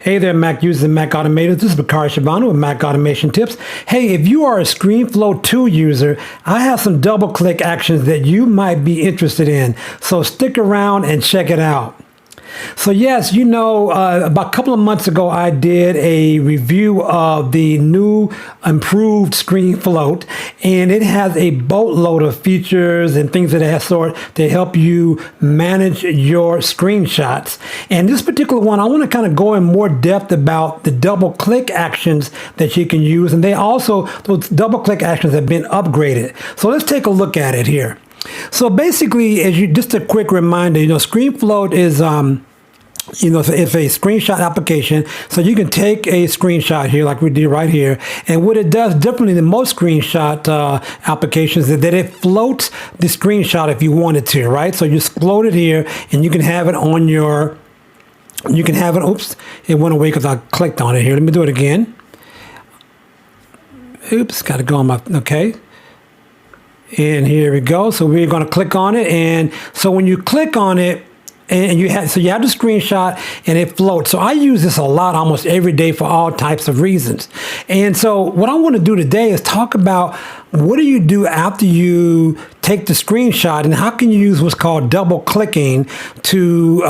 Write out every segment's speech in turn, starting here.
Hey there, Mac users and Mac Automators. This is Bakari Shabana with Mac Automation Tips. Hey, if you are a Screenfloat 2 user, I have some double-click actions that you might be interested in. So stick around and check it out. So yes, you know, about a couple of months ago, I did a review of the new improved Screenfloat, and it has a boatload of features and things of that sort to help you manage your screenshots. And this particular one, I want to kind of go in more depth about the double-click actions that you can use, and those double-click actions have been upgraded. So let's take a look at it here. So basically, just a quick reminder, Screenfloat is, it's a screenshot application. So you can take a screenshot here, like we did right here. And what it does differently than most screenshot applications is that it floats the screenshot if you wanted to, right? So you just float it here, and you can have it on your, oops, it went away because I clicked on it here. Let me do it again. Oops, got to go on my, okay. And here we go. So we're going to click on it. And so when you click on it, and you have the screenshot and it floats. So I use this a lot, almost every day, for all types of reasons. And so what I want to do today is talk about what do you do after you take the screenshot, and how can you use what's called double clicking to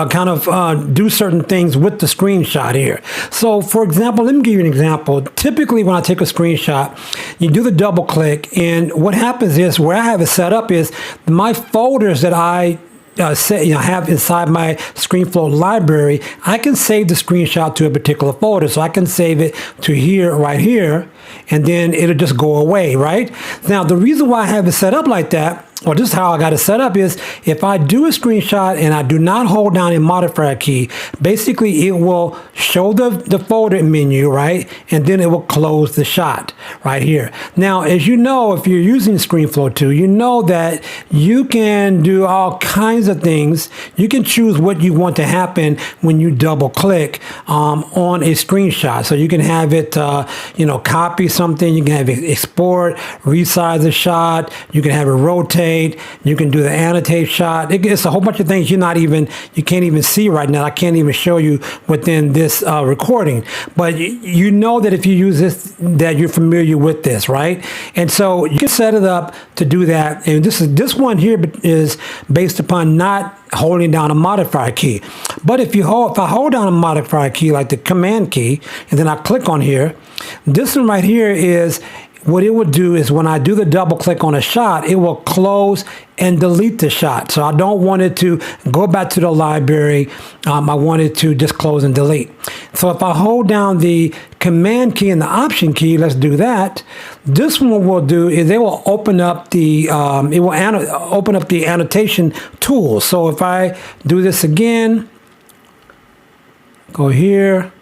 do certain things with the screenshot here. So for example, let me give you an example. Typically when I take a screenshot, you do the double click, and what happens is, where I have it set up is my folders that I have inside my Screenfloat library, I can save the screenshot to a particular folder. So I can save it to here, right here, and then it'll just go away, right? Now, the reason why I have it set up like that, or just how I got it set up, is if I do a screenshot and I do not hold down a modifier key, basically it will show the folder menu, right? And then it will close the shot right here. Now, as you know, if you're using Screenfloat 2, you know that you can do all kinds of things. You can choose what you want to happen when you double click on a screenshot. So you can have it, copy something. You can have it export, resize the shot. You can have it rotate. You can do the annotate shot. It's a whole bunch of things you can't even see right now. I can't even show you within this recording. But you know that if you use this, that you're familiar with this, right? And so you can set it up to do that. And this one here is based upon not holding down a modifier key. But if I hold down a modifier key, like the command key, and then I click on here, this one right here is, what it would do is when I do the double click on a shot, it will close and delete the shot. So I don't want it to go back to the library. I want it to just close and delete. So if I hold down the command key and the option key, let's do that. This one will do is it will open up the open up the annotation tool. So if I do this again, go here,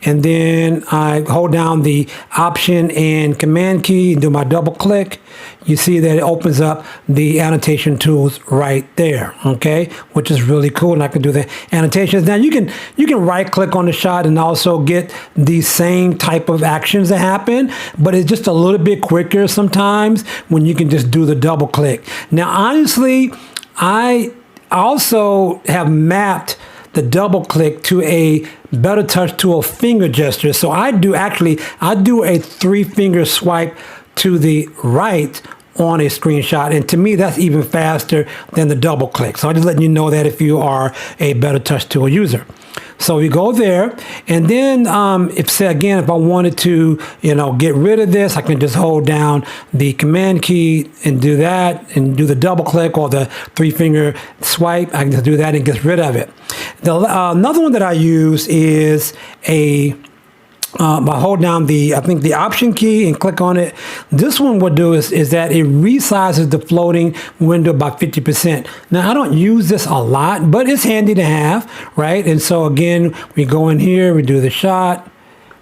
and then I hold down the option and command key and do my double click, you see that it opens up the annotation tools right there, okay, which is really cool. And I can do the annotations. Now you can right click on the shot and also get the same type of actions that happen, but it's just a little bit quicker sometimes when you can just do the double click. Now, honestly, I also have mapped the double click to a BetterTouchTool finger gesture. So I do a 3-finger swipe to the right on a screenshot, and to me that's even faster than the double click. So I'm just letting you know that if you are a BetterTouchTool user. So we go there, and then if I wanted to get rid of this, I can just hold down the command key and do that, and do the double click or the 3-finger swipe. I can just do that and get rid of it. Another one that I use is I hold down the option key and click on it. This one will do is that it resizes the floating window by 50%. Now, I don't use this a lot, but it's handy to have, right? And so again, we go in here, we do the shot,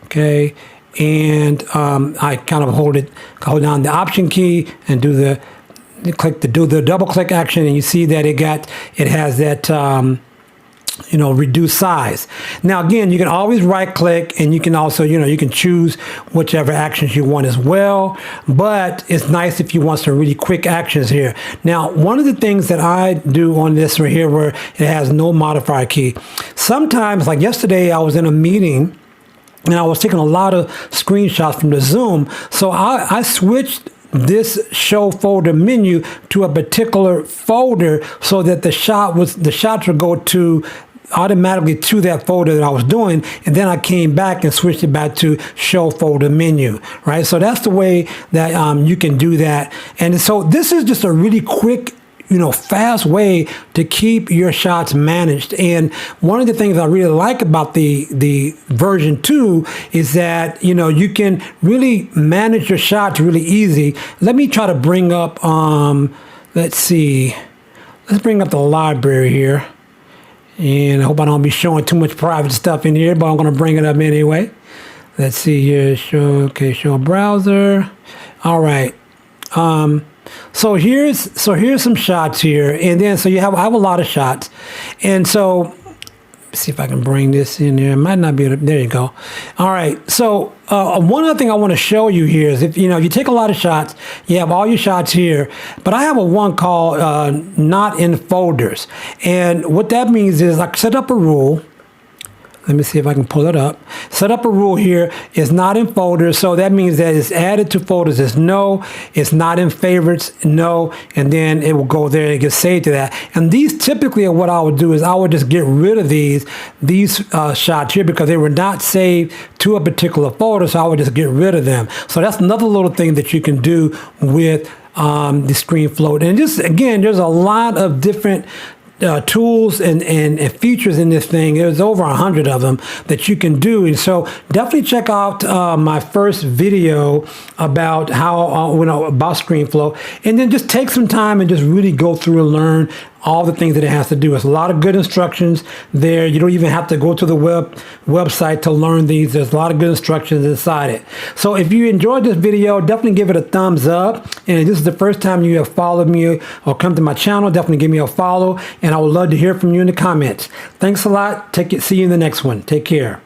okay, and I kind of hold down the option key and do the double click action, and you see that it has that reduce size. Now, again, you can always right click, and you can also, you can choose whichever actions you want as well, but it's nice if you want some really quick actions here. Now, one of the things that I do on this right here, where it has no modifier key, sometimes, like yesterday, I was in a meeting and I was taking a lot of screenshots from the Zoom, so I switched this show folder menu to a particular folder so that the shots would go to automatically to that folder that I was doing, and then I came back and switched it back to show folder menu, right? So that's the way that you can do that. And so this is just a really quick, fast way to keep your shots managed. And one of the things I really like about the version 2 is that, you can really manage your shots really easy. Let me try to bring up, let's bring up the library here. And I hope I don't be showing too much private stuff in here, but I'm going to bring it up anyway. Let's see here. Show browser. All right. So here's some shots here, and then I have a lot of shots, and so let's see if I can bring this in there. It might not be able to, there you go. All right. So one other thing I want to show you here is if you take a lot of shots, you have all your shots here, but I have a one called not in folders, and what that means is I set up a rule. Let me see if I can pull it up. Set up a rule here. It's not in folders, so that means that it's added to folders. It's no. It's not in favorites. No, and then it will go there and it gets saved to that. And these typically are what I would do is I would just get rid of these shots here because they were not saved to a particular folder, so I would just get rid of them. So that's another little thing that you can do with the Screenfloat. And just again, there's a lot of different tools and features in this thing. There's over 100 of them that you can do, and so definitely check out my first video about how about Screenfloat, and then just take some time and just really go through and learn all the things that it has to do. There's a lot of good instructions there. You don't even have to go to the website to learn these. There's a lot of good instructions inside it. So if you enjoyed this video, definitely give it a thumbs up. And if this is the first time you have followed me or come to my channel, definitely give me a follow. And I would love to hear from you in the comments. Thanks a lot. See you in the next one. Take care.